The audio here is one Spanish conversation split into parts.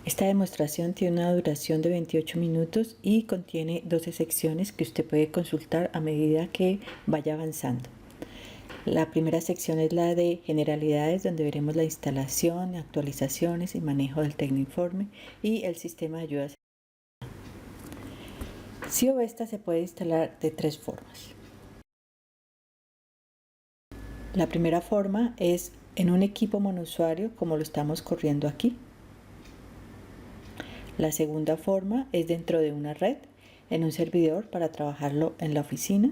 Esta demostración tiene una duración de 28 minutos y contiene 12 secciones que usted puede consultar a medida que vaya avanzando. La primera sección es la de generalidades, donde veremos la instalación, actualizaciones y manejo del Tecninforme y el sistema de ayudas. SIO-Vesta se puede instalar de tres formas. La primera forma es en un equipo monousuario, como lo estamos corriendo aquí. La segunda forma es dentro de una red, en un servidor para trabajarlo en la oficina.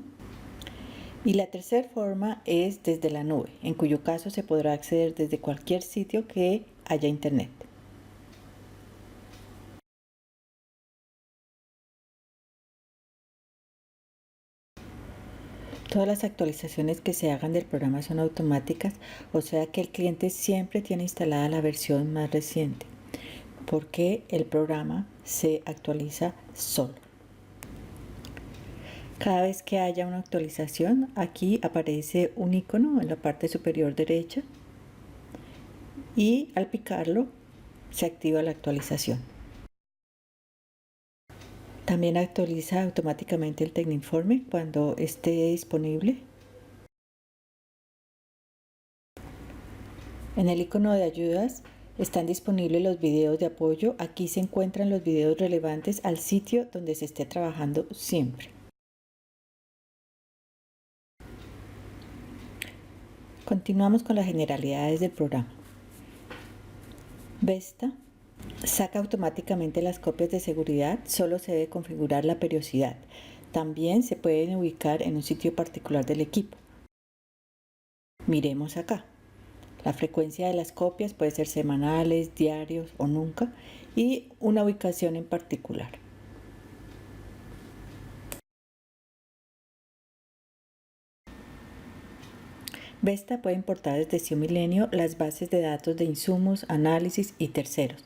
Y la tercera forma es desde la nube, en cuyo caso se podrá acceder desde cualquier sitio que haya internet. Todas las actualizaciones que se hagan del programa son automáticas, o sea que el cliente siempre tiene instalada la versión más reciente, porque el programa se actualiza solo. Cada vez que haya una actualización, aquí aparece un icono en la parte superior derecha y al picarlo se activa la actualización. También actualiza automáticamente el Tecninforme cuando esté disponible. En el icono de ayudas están disponibles los videos de apoyo. Aquí se encuentran los videos relevantes al sitio donde se esté trabajando siempre. Continuamos con las generalidades del programa. Vesta saca automáticamente las copias de seguridad, solo se debe configurar la periodicidad. También se pueden ubicar en un sitio particular del equipo. Miremos acá. La frecuencia de las copias puede ser semanales, diarios o nunca, y una ubicación en particular. Vesta puede importar desde SIO Milenio las bases de datos de insumos, análisis y terceros.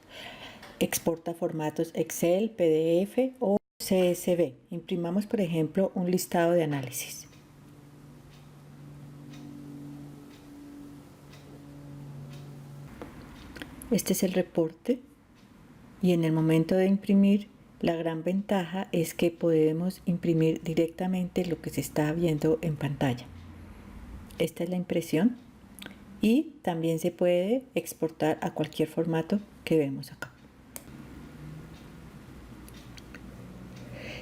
Exporta formatos Excel, PDF o CSV. Imprimamos, por ejemplo, un listado de análisis. Este es el reporte y en el momento de imprimir, la gran ventaja es que podemos imprimir directamente lo que se está viendo en pantalla. Esta es la impresión y también se puede exportar a cualquier formato que vemos acá.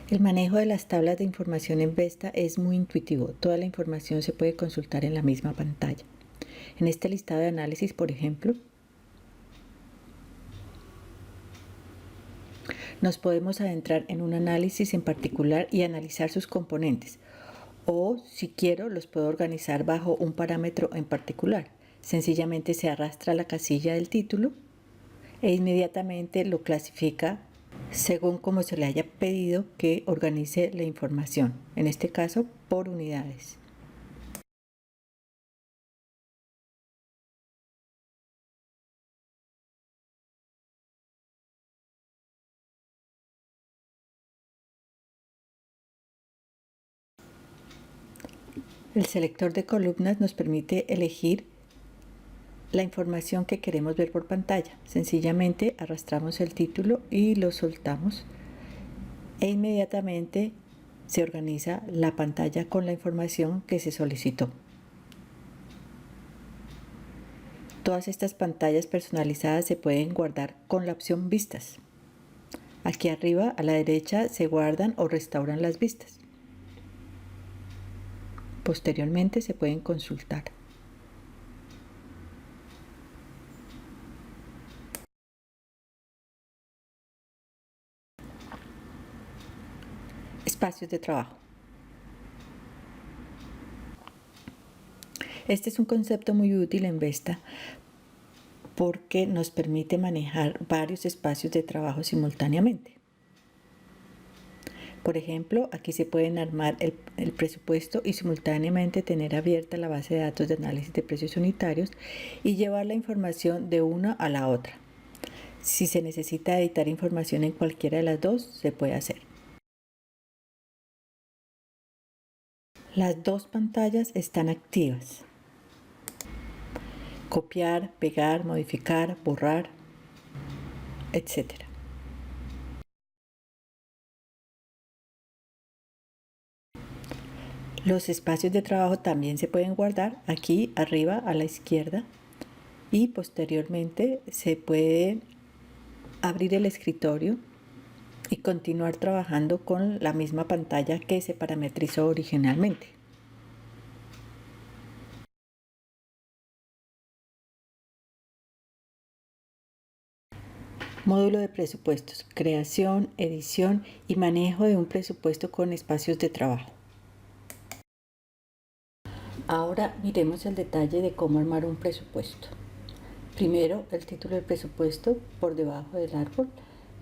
El manejo de las tablas de información en Vesta es muy intuitivo. Toda la información se puede consultar en la misma pantalla. En este listado de análisis, por ejemplo, nos podemos adentrar en un análisis en particular y analizar sus componentes. O, si quiero, los puedo organizar bajo un parámetro en particular. Sencillamente se arrastra la casilla del título e inmediatamente lo clasifica según como se le haya pedido que organice la información, en este caso por unidades. El selector de columnas nos permite elegir la información que queremos ver por pantalla. Sencillamente arrastramos el título y lo soltamos e inmediatamente se organiza la pantalla con la información que se solicitó. Todas estas pantallas personalizadas se pueden guardar con la opción Vistas. Aquí arriba a la derecha se guardan o restauran las vistas. Posteriormente se pueden consultar. Espacios de trabajo. Este es un concepto muy útil en Vesta porque nos permite manejar varios espacios de trabajo simultáneamente. Por ejemplo, aquí se pueden armar el presupuesto y simultáneamente tener abierta la base de datos de análisis de precios unitarios y llevar la información de una a la otra. Si se necesita editar información en cualquiera de las dos, se puede hacer. Las dos pantallas están activas. Copiar, pegar, modificar, borrar. etc. Los espacios de trabajo también se pueden guardar aquí arriba a la izquierda y posteriormente se puede abrir el escritorio y continuar trabajando con la misma pantalla que se parametrizó originalmente. Módulo de presupuestos, creación, edición y manejo de un presupuesto con espacios de trabajo. Ahora miremos el detalle de cómo armar un presupuesto. Primero, el título del presupuesto por debajo del árbol,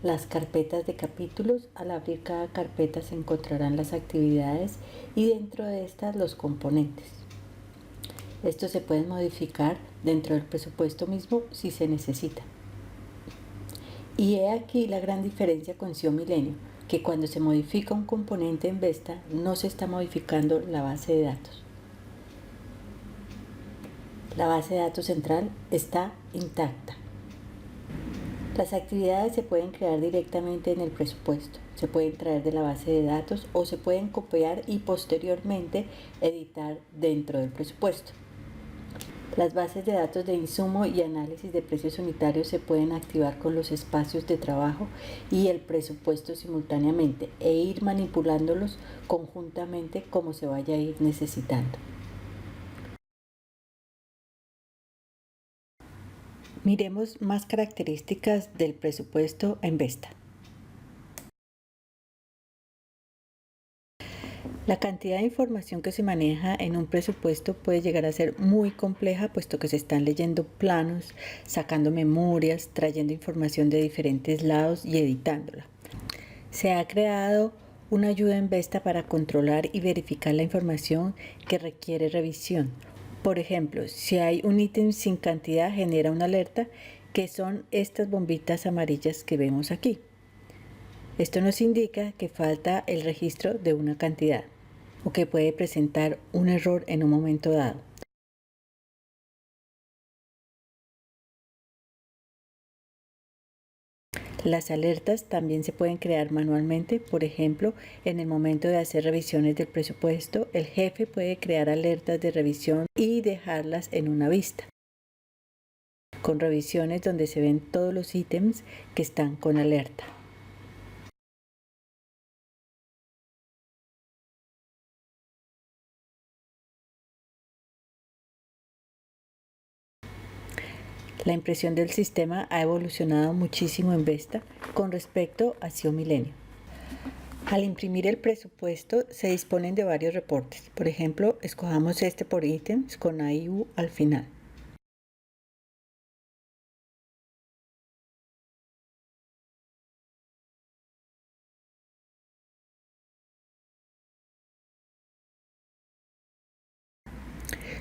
las carpetas de capítulos. Al abrir cada carpeta se encontrarán las actividades y dentro de estas los componentes. Estos se pueden modificar dentro del presupuesto mismo si se necesita. Y he aquí la gran diferencia con SEO Milenio, que cuando se modifica un componente en Vesta no se está modificando la base de datos. La base de datos central está intacta. Las actividades se pueden crear directamente en el presupuesto, se pueden traer de la base de datos o se pueden copiar y posteriormente editar dentro del presupuesto. Las bases de datos de insumo y análisis de precios unitarios se pueden activar con los espacios de trabajo y el presupuesto simultáneamente e ir manipulándolos conjuntamente como se vaya a ir necesitando. Miremos más características del presupuesto en Vesta. La cantidad de información que se maneja en un presupuesto puede llegar a ser muy compleja, puesto que se están leyendo planos, sacando memorias, trayendo información de diferentes lados y editándola. Se ha creado una ayuda en Vesta para controlar y verificar la información que requiere revisión. Por ejemplo, si hay un ítem sin cantidad, genera una alerta, que son estas bombitas amarillas que vemos aquí. Esto nos indica que falta el registro de una cantidad o que puede presentar un error en un momento dado. Las alertas también se pueden crear manualmente, por ejemplo, en el momento de hacer revisiones del presupuesto, el jefe puede crear alertas de revisión y dejarlas en una vista, con revisiones donde se ven todos los ítems que están con alerta. La impresión del sistema ha evolucionado muchísimo en Vesta con respecto a SEO Milenio. Al imprimir el presupuesto se disponen de varios reportes. Por ejemplo, escojamos este por ítems con AIU al final.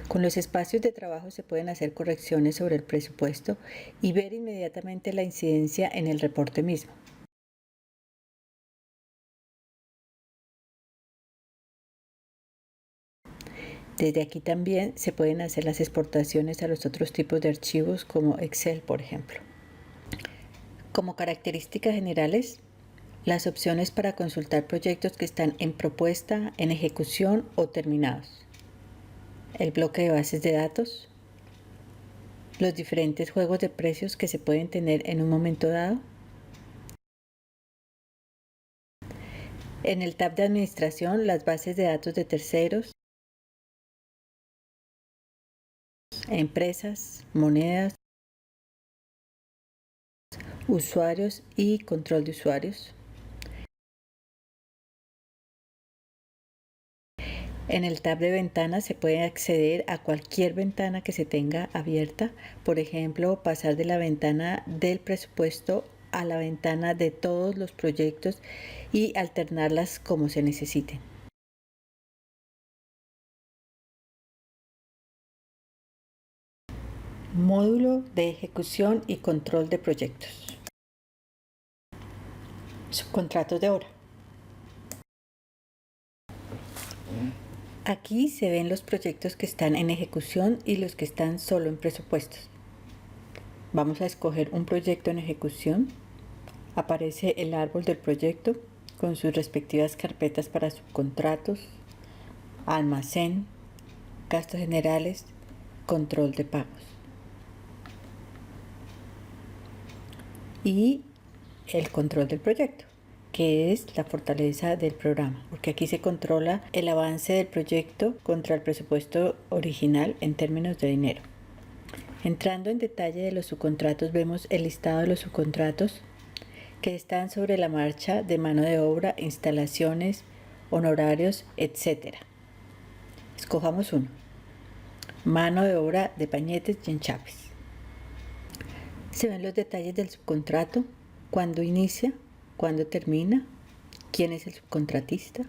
Con los espacios de trabajo se pueden hacer correcciones sobre el presupuesto y ver inmediatamente la incidencia en el reporte mismo. Desde aquí también se pueden hacer las exportaciones a los otros tipos de archivos como Excel, por ejemplo. Como características generales, las opciones para consultar proyectos que están en propuesta, en ejecución o terminados. El bloque de bases de datos, los diferentes juegos de precios que se pueden tener en un momento dado. En el tab de administración, las bases de datos de terceros, empresas, monedas, usuarios y control de usuarios. En el tab de ventanas se puede acceder a cualquier ventana que se tenga abierta, por ejemplo, pasar de la ventana del presupuesto a la ventana de todos los proyectos y alternarlas como se necesite. Módulo de ejecución y control de proyectos. Subcontratos de obra. Aquí se ven los proyectos que están en ejecución y los que están solo en presupuestos. Vamos a escoger un proyecto en ejecución Aparece el árbol del proyecto con sus respectivas carpetas para subcontratos, almacén, gastos generales, control de pagos. Y el control del proyecto, que es la fortaleza del programa, porque aquí se controla el avance del proyecto contra el presupuesto original en términos de dinero. Entrando en detalle de los subcontratos, vemos el listado de los subcontratos que están sobre la marcha de mano de obra, instalaciones, honorarios, etc. Escojamos uno. Mano de obra de pañetes y enchapes. Se ven los detalles del subcontrato, cuándo inicia, cuándo termina, quién es el subcontratista.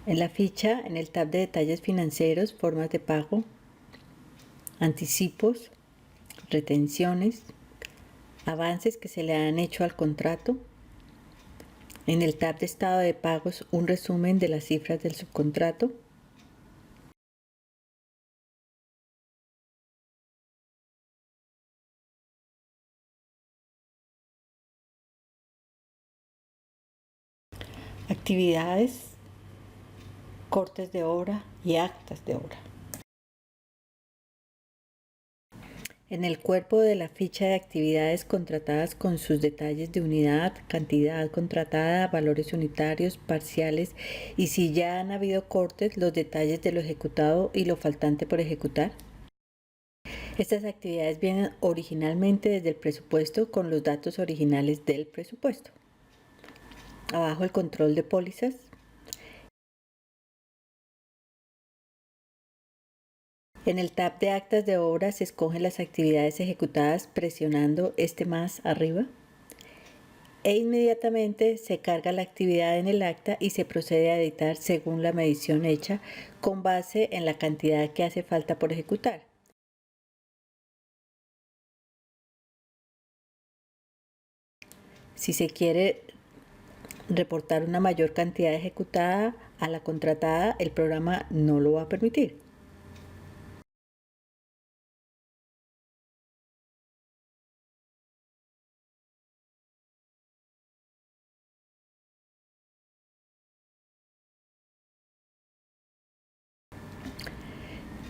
En la ficha, en el tab de detalles financieros, formas de pago, anticipos, retenciones, avances que se le han hecho al contrato. En el tab de estado de pagos, un resumen de las cifras del subcontrato. Actividades, cortes de obra y actas de obra. En el cuerpo de la ficha de actividades contratadas con sus detalles de unidad, cantidad contratada, valores unitarios, parciales y si ya han habido cortes, los detalles de lo ejecutado y lo faltante por ejecutar. Estas actividades vienen originalmente desde el presupuesto con los datos originales del presupuesto. Abajo el control de pólizas. En el tab de actas de obra se escogen las actividades ejecutadas presionando este más arriba e inmediatamente se carga la actividad en el acta y se procede a editar según la medición hecha con base en la cantidad que hace falta por ejecutar. Si se quiere reportar una mayor cantidad ejecutada a la contratada, el programa no lo va a permitir.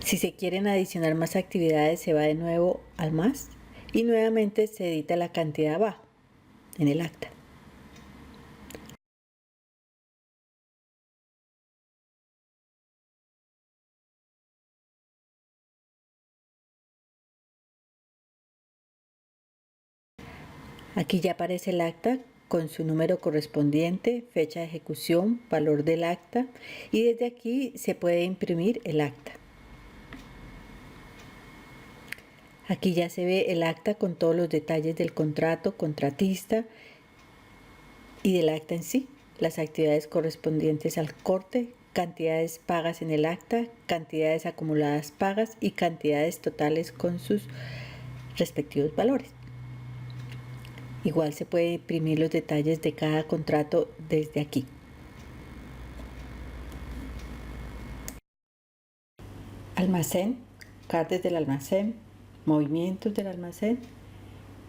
Si se quieren adicionar más actividades, se va de nuevo al más y nuevamente se edita la cantidad abajo en el acta. Aquí ya aparece el acta con su número correspondiente, fecha de ejecución, valor del acta y desde aquí se puede imprimir el acta. Aquí ya se ve el acta con todos los detalles del contrato, contratista y del acta en sí, las actividades correspondientes al corte, cantidades pagas en el acta, cantidades acumuladas pagas y cantidades totales con sus respectivos valores. Igual se puede imprimir los detalles de cada contrato desde aquí. Almacén, cartes del almacén, movimientos del almacén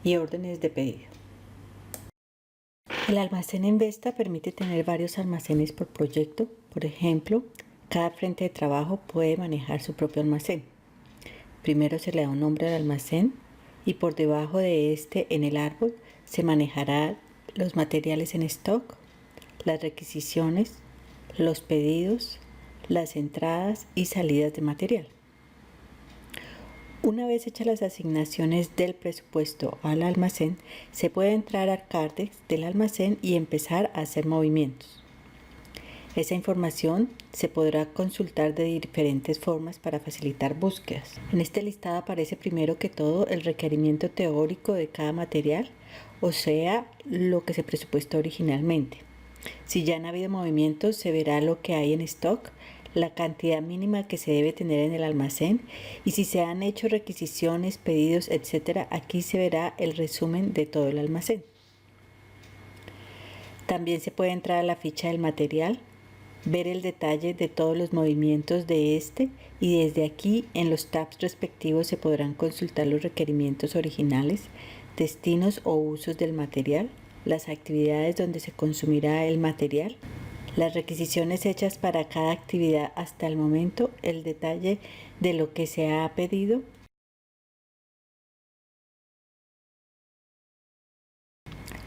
y órdenes de pedido. El almacén en Vesta permite tener varios almacenes por proyecto. Por ejemplo, cada frente de trabajo puede manejar su propio almacén. Primero se le da un nombre al almacén y por debajo de este en el árbol se manejará los materiales en stock, las requisiciones, los pedidos, las entradas y salidas de material. Una vez hechas las asignaciones del presupuesto al almacén, se puede entrar al Cardex del almacén y empezar a hacer movimientos. Esa información se podrá consultar de diferentes formas para facilitar búsquedas. En este listado aparece primero que todo el requerimiento teórico de cada material, o sea, lo que se presupuestó originalmente. Si ya han habido movimientos, se verá lo que hay en stock, la cantidad mínima que se debe tener en el almacén y si se han hecho requisiciones, pedidos, etc. Aquí se verá el resumen de todo el almacén. También se puede entrar a la ficha del material, ver el detalle de todos los movimientos de este y desde aquí en los tabs respectivos se podrán consultar los requerimientos originales destinos o usos del material, las actividades donde se consumirá el material, las requisiciones hechas para cada actividad hasta el momento, el detalle de lo que se ha pedido,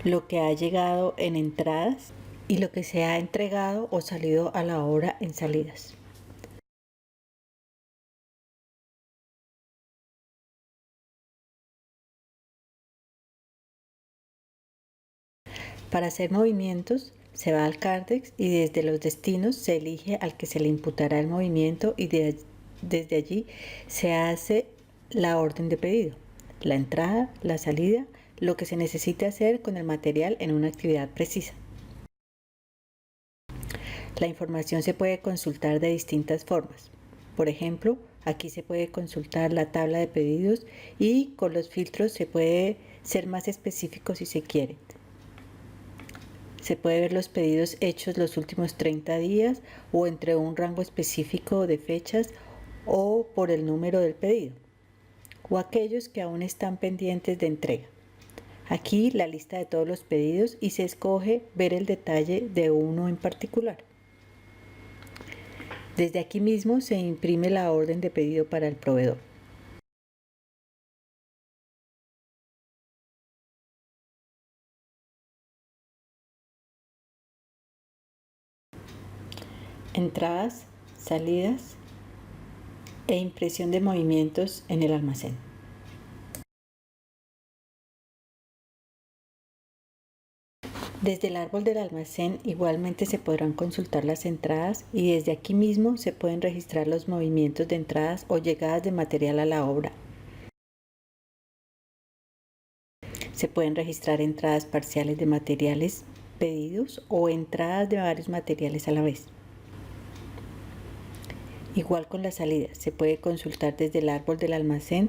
lo que ha llegado en entradas y lo que se ha entregado o salido a la obra en salidas. Para hacer movimientos, se va al Cardex y desde los destinos se elige al que se le imputará el movimiento y desde allí se hace la orden de pedido, la entrada, la salida, lo que se necesita hacer con el material en una actividad precisa. La información se puede consultar de distintas formas. Por ejemplo, aquí se puede consultar la tabla de pedidos y con los filtros se puede ser más específico si se quiere. Se puede ver los pedidos hechos los últimos 30 días o entre un rango específico de fechas o por el número del pedido, o aquellos que aún están pendientes de entrega. Aquí la lista de todos los pedidos y se escoge ver el detalle de uno en particular. Desde aquí mismo se imprime la orden de pedido para el proveedor. Entradas, salidas e impresión de movimientos en el almacén. Desde el árbol del almacén igualmente se podrán consultar las entradas y desde aquí mismo se pueden registrar los movimientos de entradas o llegadas de material a la obra. Se pueden registrar entradas parciales de materiales pedidos o entradas de varios materiales a la vez. Igual con la salida, se puede consultar desde el árbol del almacén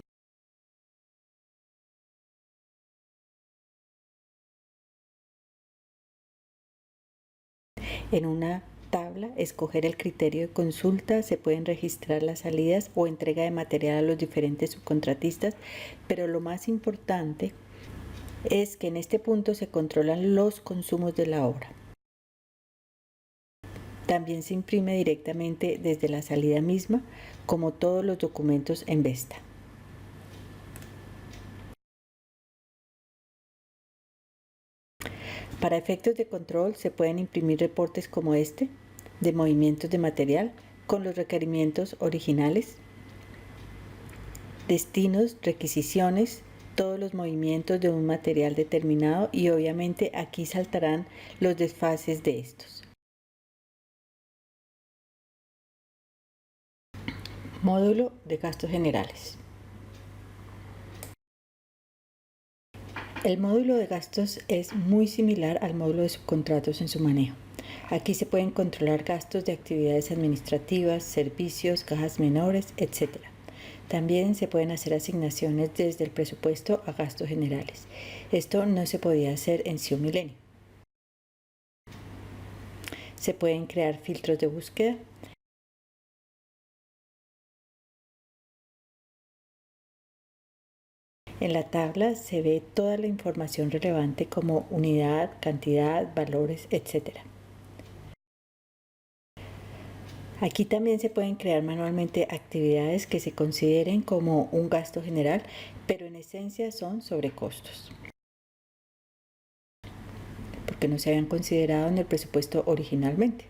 en una tabla, escoger el criterio de consulta, se pueden registrar las salidas o entrega de material a los diferentes subcontratistas, pero lo más importante es que en este punto se controlan los consumos de la obra. También se imprime directamente desde la salida misma, como todos los documentos en Vesta. Para efectos de control se pueden imprimir reportes como este, de movimientos de material, con los requerimientos originales, destinos, requisiciones, todos los movimientos de un material determinado y obviamente aquí saltarán los desfases de estos. Módulo de gastos generales. El módulo de gastos es muy similar al módulo de subcontratos en su manejo. Aquí se pueden controlar gastos de actividades administrativas, servicios, cajas menores, etc. También se pueden hacer asignaciones desde el presupuesto a gastos generales. Esto no se podía hacer en SIO Milenio. Se pueden crear filtros de búsqueda. En la tabla se ve toda la información relevante como unidad, cantidad, valores, etc. Aquí también se pueden crear manualmente actividades que se consideren como un gasto general, pero en esencia son sobrecostos, porque no se habían considerado en el presupuesto originalmente.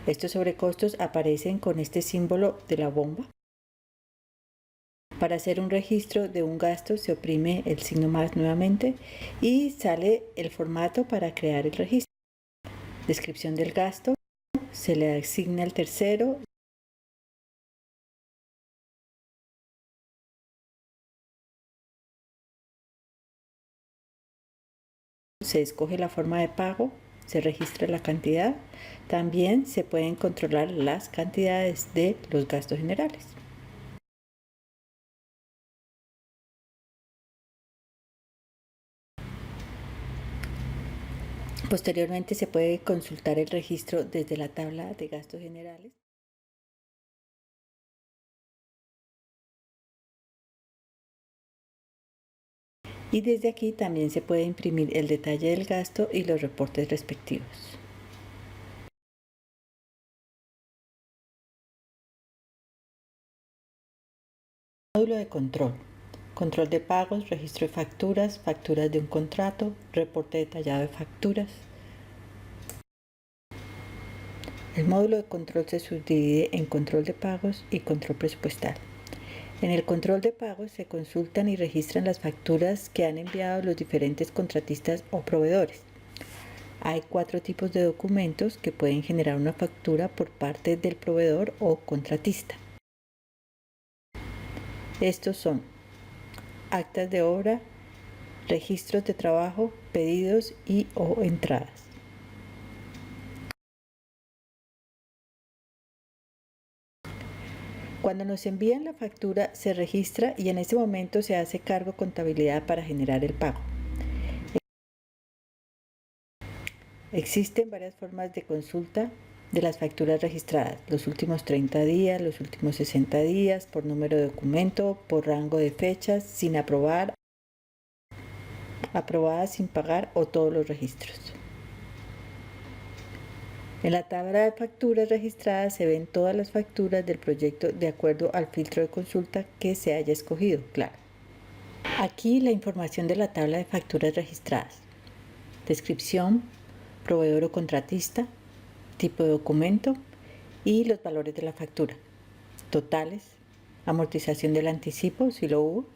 Estos sobrecostos aparecen con este símbolo de la bomba. Para hacer un registro de un gasto se oprime el signo más nuevamente y sale el formato para crear el registro. Descripción del gasto, se le asigna el tercero. Se escoge la forma de pago, se registra la cantidad. También se pueden controlar las cantidades de los gastos generales. Posteriormente se puede consultar el registro desde la tabla de gastos generales. Y desde aquí también se puede imprimir el detalle del gasto y los reportes respectivos. Módulo de control. Control de pagos, registro de facturas, facturas de un contrato, reporte detallado de facturas. El módulo de control se subdivide en control de pagos y control presupuestal. En el control de pagos se consultan y registran las facturas que han enviado los diferentes contratistas o proveedores. Hay 4 tipos de documentos que pueden generar una factura por parte del proveedor o contratista. Estos son actas de obra, registros de trabajo, pedidos y o entradas. Cuando nos envían la factura se registra y en ese momento se hace cargo contabilidad para generar el pago. Existen varias formas de consulta de las facturas registradas: los últimos 30 días, los últimos 60 días, por número de documento, por rango de fechas, sin aprobar, aprobadas sin pagar o todos los registros. En la tabla de facturas registradas se ven todas las facturas del proyecto de acuerdo al filtro de consulta que se haya escogido, claro. Aquí la información de la tabla de facturas registradas: descripción, proveedor o contratista, tipo de documento y los valores de la factura, totales, amortización del anticipo si lo hubo,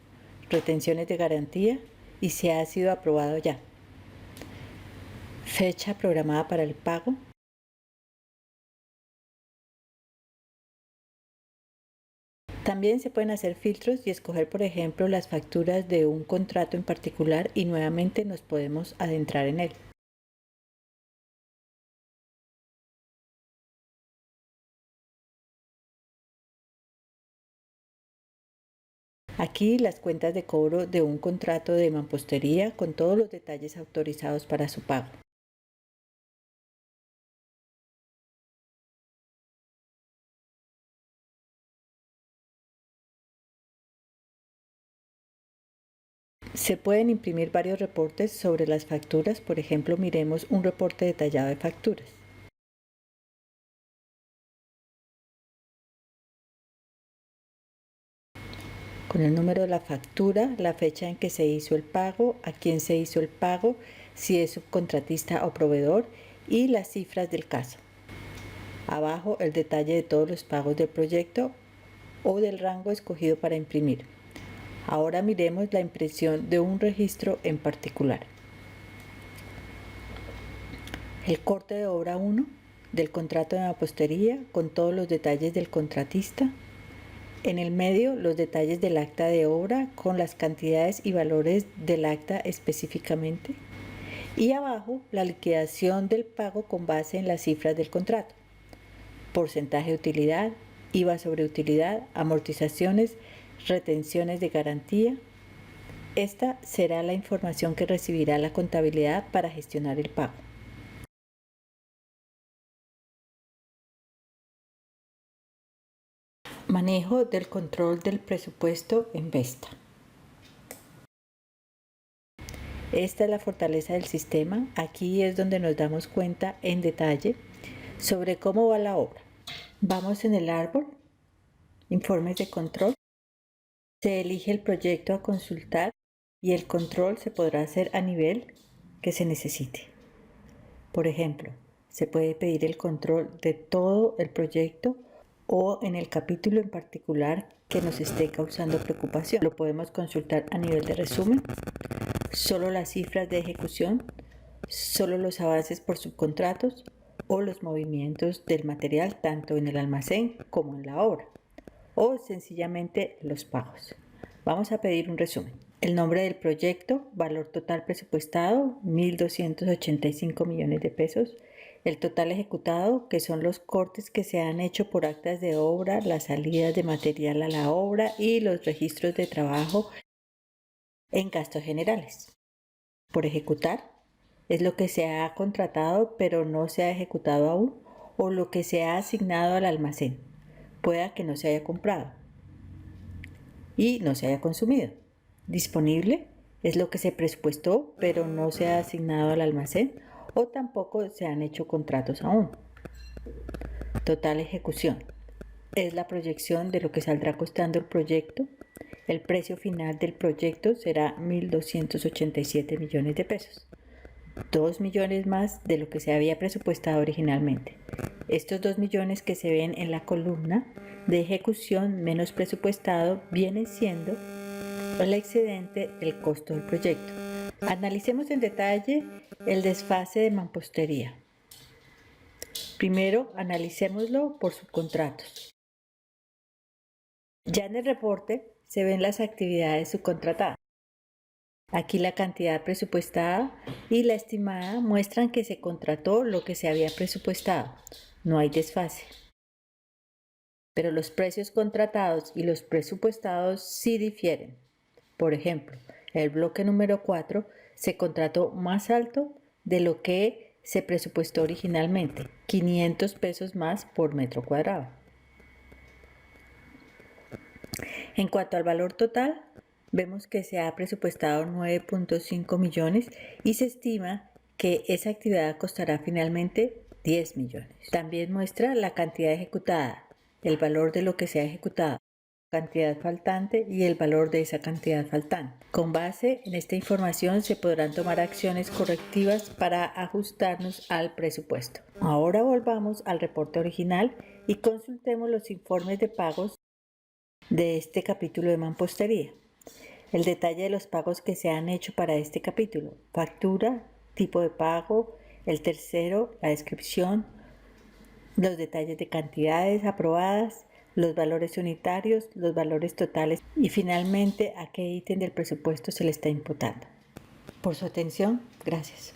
retenciones de garantía y si ha sido aprobado ya, fecha programada para el pago. También se pueden hacer filtros y escoger, por ejemplo, las facturas de un contrato en particular y nuevamente nos podemos adentrar en él. Aquí las cuentas de cobro de un contrato de mampostería con todos los detalles autorizados para su pago. Se pueden imprimir varios reportes sobre las facturas, por ejemplo, miremos un reporte detallado de facturas. Con el número de la factura, la fecha en que se hizo el pago, a quién se hizo el pago, si es subcontratista o proveedor y las cifras del caso. Abajo el detalle de todos los pagos del proyecto o del rango escogido para imprimir. Ahora miremos la impresión de un registro en particular. El corte de obra 1 del contrato de mampostería con todos los detalles del contratista. En el medio, los detalles del acta de obra con las cantidades y valores del acta específicamente. Y abajo, la liquidación del pago con base en las cifras del contrato: porcentaje de utilidad, IVA sobre utilidad, amortizaciones, retenciones de garantía. Esta será la información que recibirá la contabilidad para gestionar el pago. Manejo del control del presupuesto en Vesta. Esta es la fortaleza del sistema. Aquí es donde nos damos cuenta en detalle sobre cómo va la obra. Vamos en el árbol, informes de control. Se elige el proyecto a consultar y el control se podrá hacer a nivel que se necesite. Por ejemplo, se puede pedir el control de todo el proyecto o en el capítulo en particular que nos esté causando preocupación. Lo podemos consultar a nivel de resumen, solo las cifras de ejecución, solo los avances por subcontratos o los movimientos del material tanto en el almacén como en la obra, o sencillamente los pagos. Vamos a pedir un resumen. El nombre del proyecto, valor total presupuestado, 1.285 millones de pesos. El total ejecutado, que son los cortes que se han hecho por actas de obra, las salidas de material a la obra y los registros de trabajo en gastos generales. Por ejecutar, es lo que se ha contratado pero no se ha ejecutado aún, o lo que se ha asignado al almacén, pueda que no se haya comprado y no se haya consumido. Disponible es lo que se presupuestó pero no se ha asignado al almacén o tampoco se han hecho contratos aún. Total ejecución es la proyección de lo que saldrá costando el proyecto. El precio final del proyecto será 1.287 millones de pesos, 2 millones más de lo que se había presupuestado originalmente. Estos 2 millones que se ven en la columna de ejecución menos presupuestado vienen siendo el excedente del costo del proyecto. Analicemos en detalle el desfase de mampostería. Primero, analicémoslo por subcontratos. Ya en el reporte se ven las actividades subcontratadas. Aquí la cantidad presupuestada y la estimada muestran que se contrató lo que se había presupuestado. No hay desfase. Pero los precios contratados y los presupuestados sí difieren. Por ejemplo, el bloque número 4 se contrató más alto de lo que se presupuestó originalmente, 500 pesos más por metro cuadrado. En cuanto al valor total, vemos que se ha presupuestado 9.5 millones y se estima que esa actividad costará finalmente 10 millones. También muestra la cantidad ejecutada, el valor de lo que se ha ejecutado, cantidad faltante y el valor de esa cantidad faltante. Con base en esta información se podrán tomar acciones correctivas para ajustarnos al presupuesto. Ahora volvamos al reporte original y consultemos los informes de pagos de este capítulo de mampostería. El detalle de los pagos que se han hecho para este capítulo: factura, tipo de pago, el tercero, la descripción, los detalles de cantidades aprobadas, los valores unitarios, los valores totales y finalmente a qué ítem del presupuesto se le está imputando. Por su atención, gracias.